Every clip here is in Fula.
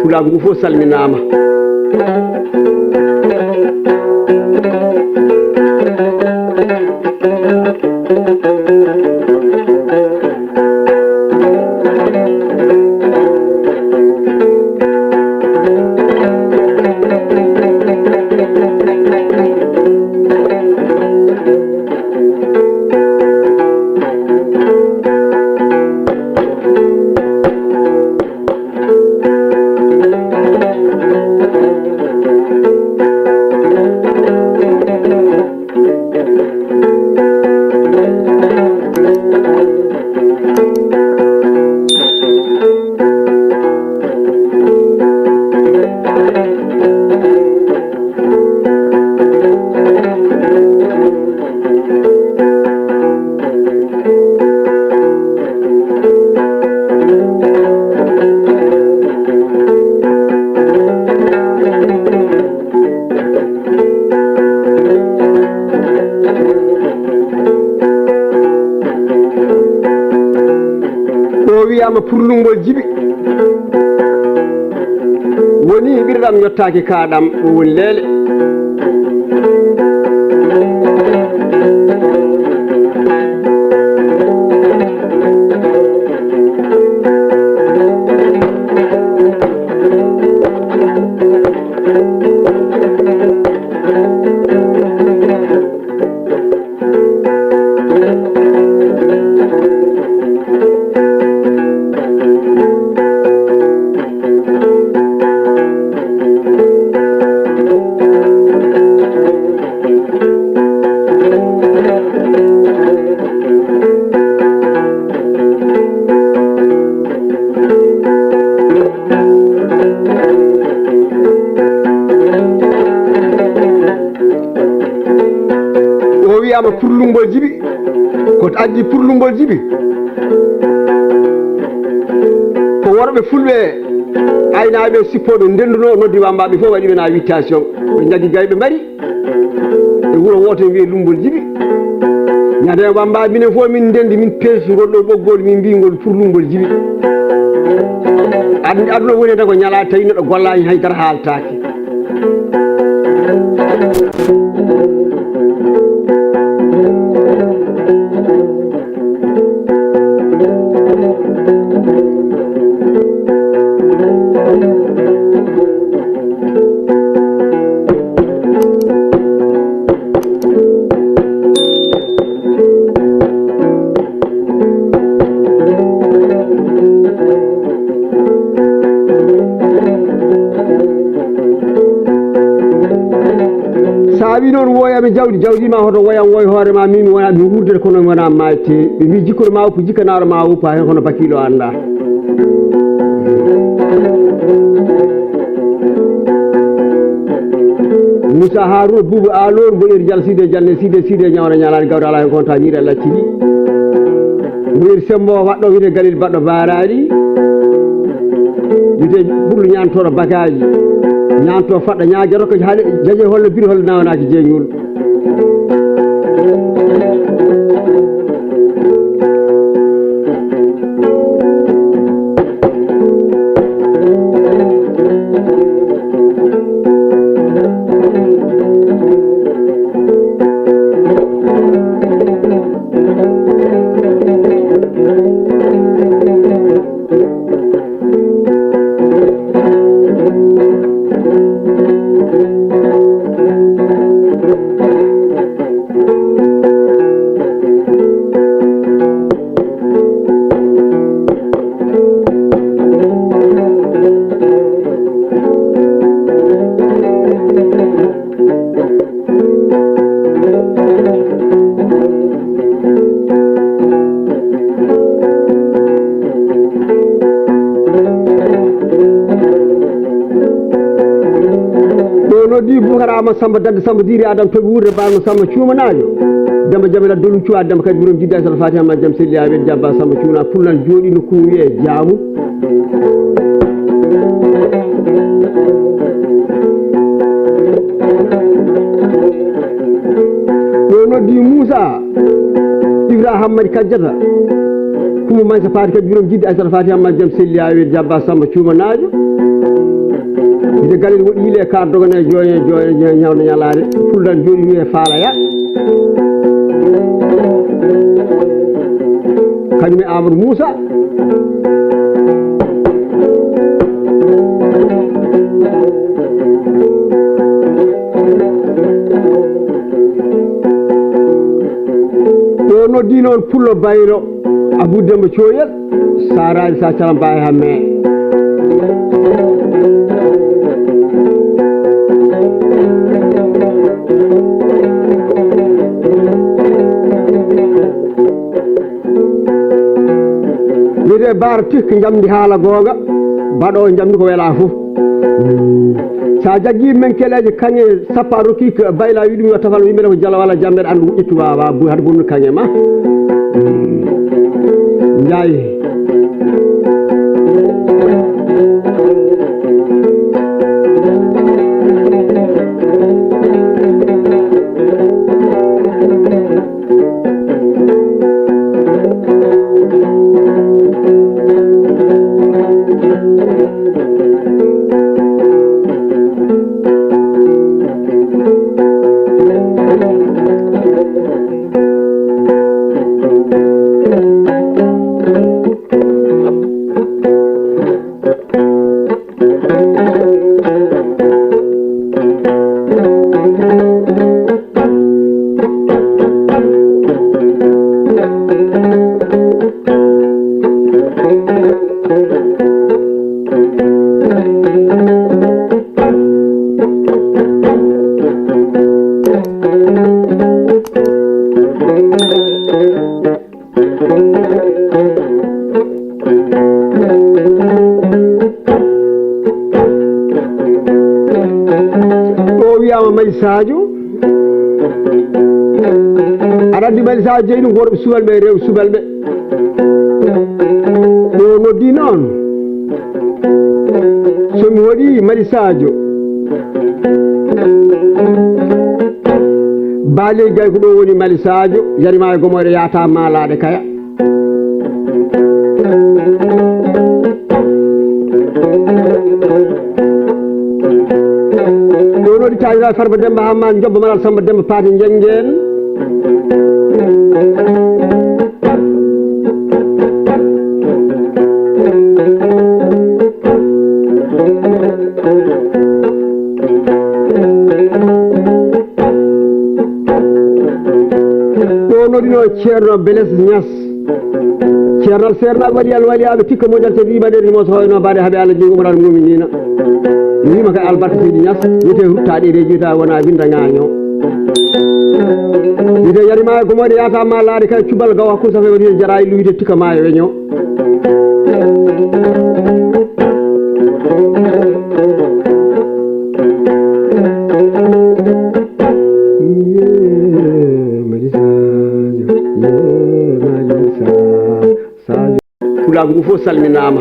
Pulaar ngu fof salminaama. wiyama purlungol jibi woni ɓirɗam yottaki kaɗam ɗum woni leele purlungol jibi ko addi purlungol jibi ko worbe fulbe aynaabe sippodo ndenduno noddi wambabe fo wadi na invitation be jagi gaybe mari e wuro woto wi lumbol jibi nyaade wambabe min fo min ndendi min peesi goldo boggol min bi ngol purlungol jibi adno woni tan ko nyala tawi no gollani haydara haltaaki non woyame jawdi ma hoto woyam woy hoore ma min wona mi wurde kono wona maate be wi jikko ma ko jikkanaaro ma wupa hen hono bakilo anda Musa Haruna Bubu alor bolir jal side janne side nyawra nyalaani gawda ala ko ta nyire la cili wir sembo waddo wite galil baddo barari wite burlu nyantoro bagaji nyanto fadda nyaajoro ko jaje holno biri holno nawanaaki jeeñul samba dande samba diri adam to wuurde baama samba cuumanaajo demba jamila dolu cuwa demba kadi burom jidda sal fatiha ma jam selli awen jabba samba cuuna pullan joodi no ko wiye jaamu no noddi Musa Ibrahima mari kajjata kumu man sa faati kadi burom jidda sal fatiha ma jam selli awen jabba samba cuumanaajo ide galel woɗi yile kar dogane joye ñawde ñalade fuldan joni wiye falaya kañum e Amadou Moussa ɗo noddi noon pullo bayro Abou Demba Coyel sarani sa calam mbawi hamme wiyete Bara tikka jamdi haala gonga mbaɗo jamdi ko wela fof sa jaggi men keleje kaŋe sappo a rokki bayla wi ɗum yo tafal yimɓe ko jala walla jamɓe andu ƴettu wawa hade bonnu kaŋe ma jayi Sadio aɗa andi Mali Sadio jeyi ɗum worɓe subalɓe e rewɓe subalɓe ɗo noddi noon somi waɗi Mali Sadio baali gay ko ɗo woni Mali Sadio yarima e gomore yata malaɗe kaya ɗoɗi taƴira Farba Demba Hamman Jobba Malal Samba Demba Paati Jenggen ɗo noɗino ceerno Beles Nias ceernal seernal waɗi al waliyaɓe tikka moƴal te wimaɗe mo so hoyno mbaɗe haaɓe Allah jeygu umran muminina mi wima kay albarka seydi Nias wiyete ruttaɗe reji ta wona winda ŋaño wiyete yarima ko moɗe yata ma laade kay cubal gaw hakkude safa wiyete jara illu wiyete tikka ma e weño Pulaar ngu fof salminama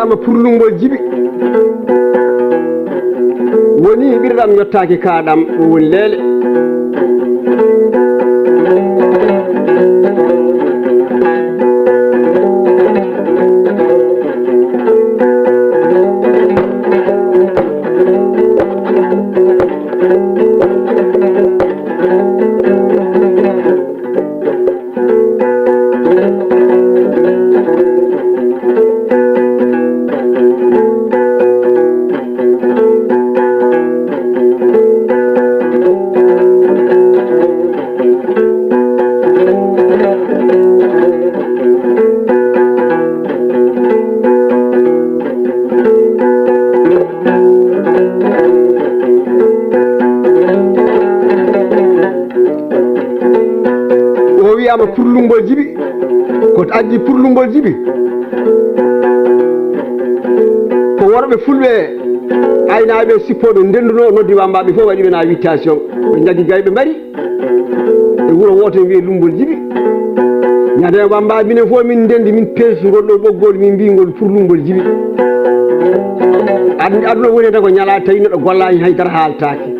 wiyama purlungol jibi woni ɓirɗam yottaki kaɗam ɗum woni leele wiyama purlungol jibi koto addi purlungol jibi ko worɓe fulɓe aynaɓe sippoɓe ndenduno noddi wambaɓe fof waɗiɓe na invitation ɓe jaggi gayɓe mbari e wuuro woto wiye lumbol jibi ñade wambaɓe minen fof min ndendi min peesi ngolɗo ɓoggol min mbingol purlungol jibi aduna woni tan ko ñala tawi neɗɗo gollani haydara haaltaki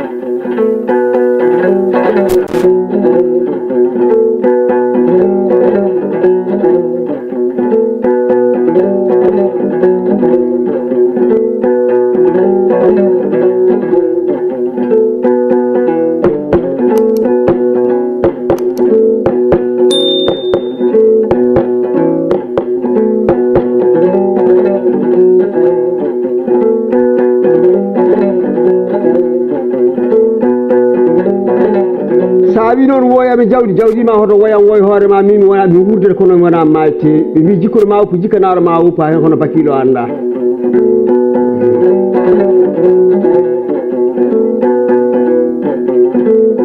wi noon woyami jawdi ma hoto woyam woy hoorema min wona mi wurdere kono wona malte ɓe mbi jikkoto ma uppo jikkanaro ma uppa hen hono bakilo anda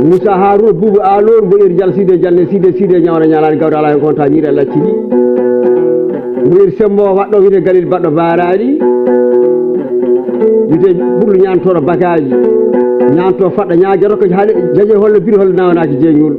Moussa Harouna Boubou alor boyir dial side janne side ñawna ñalani gawde ala hen konta ñiiri Allah cili boyir sembo waɗɗo wiyete Galil baɗɗo barani wiyete ɓurlo ñantoɗo bakaji ñanto faɗɗa ñagueto ko jaje holno biri holno nawanaki jeeñol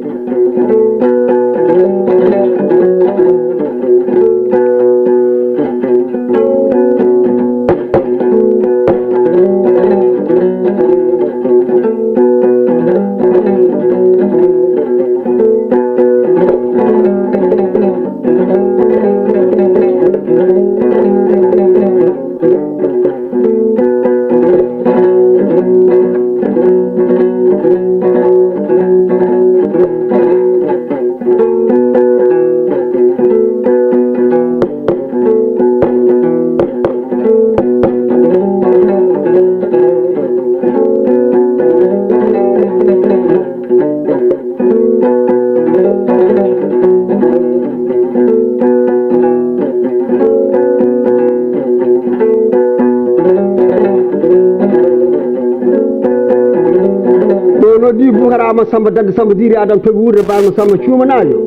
Samba dande Samba diri adam tobi wurde bama Samba cuumanajo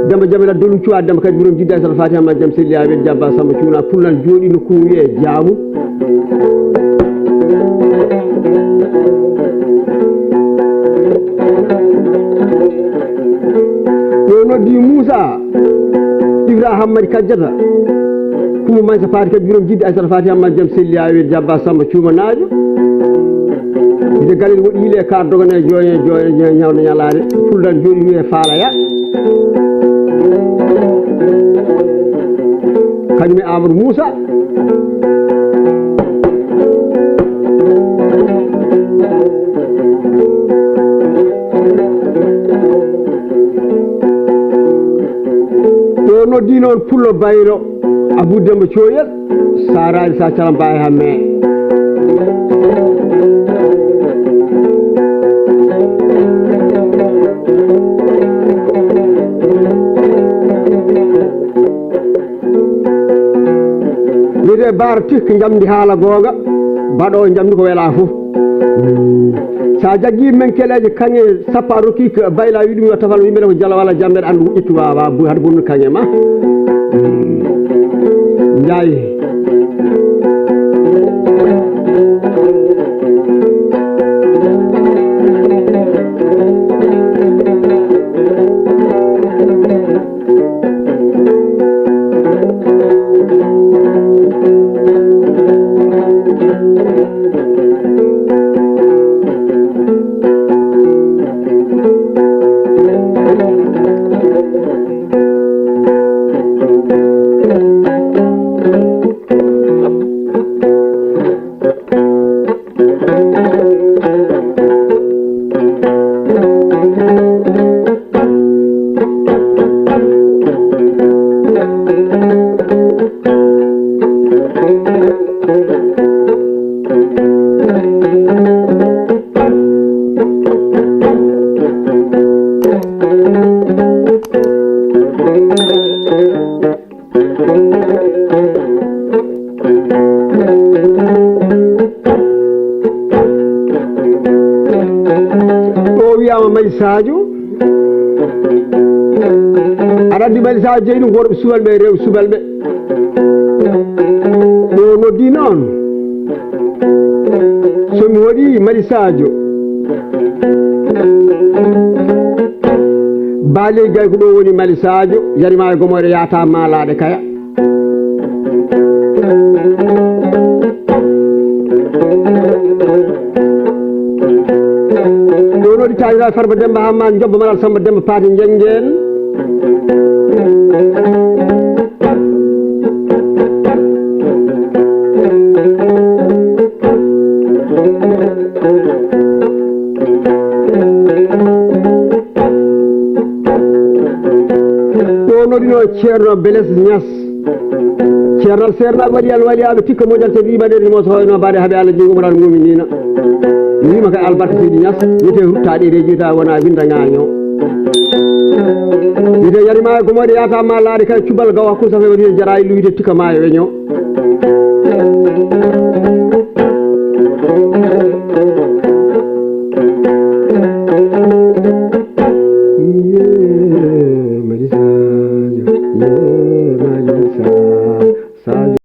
Demba Jamila dolum cuwa Demba kadi burom jidda sal Fatiha ma jam selli awen jabba Samba cuuna pullan jooɗi no kuwiye jaamu yo noddi Moussa Ibrahima Madi Kadiata kumo maysa Fati kadi burom jidda sal Fatiha ma jam selli awen jabba Samba cuumanajo ide Galil woɗi yile kar dogane joye ñawde ñalade fuldan jooɗi wiye faalaya kañum e Amadou Moussa ɗo noddi noon pullo bayro Abou Demba Coyel sarani sa calam mbawi ha me wiyete Bara tikka jamdi haala gonga baɗo jamdi ko wela fof sa jaggi men keleje kaŋe sappa rokki bayla wi ɗum yo tafal yimɓe ko jala walla jambeɗe andu ƴettu wawa hade bonnu kaŋe ma jayi Sadio aɗa andi Mali Sadio jeyɗum ko worɓe subalɓe e rewɓe subalɓe ɗo noddi noon somi waɗi Mali Sadio baali gay ko ɗo woni Mali Sadio yarima e gomore yata malaɗe kaya ɗo noɗi taƴira Farba Demba Hamma jobba Malal Samba Demba Paati Jenggen ɗo ceerno Beles Niass ceernal seernal waɗi alwaliyaɓe tikka moƴalte wimaɗe mo so hoyno mbaɗe haaɓe Allah jeygo moɗan muminina wima kay albarka seydi Niass wiyete ruttaɗe reji ta wona winda gaño wiyete yarima gomoɗe yatama laade kay cubal gawa kusafe waɗi jara illu wiyete tikka ma e weño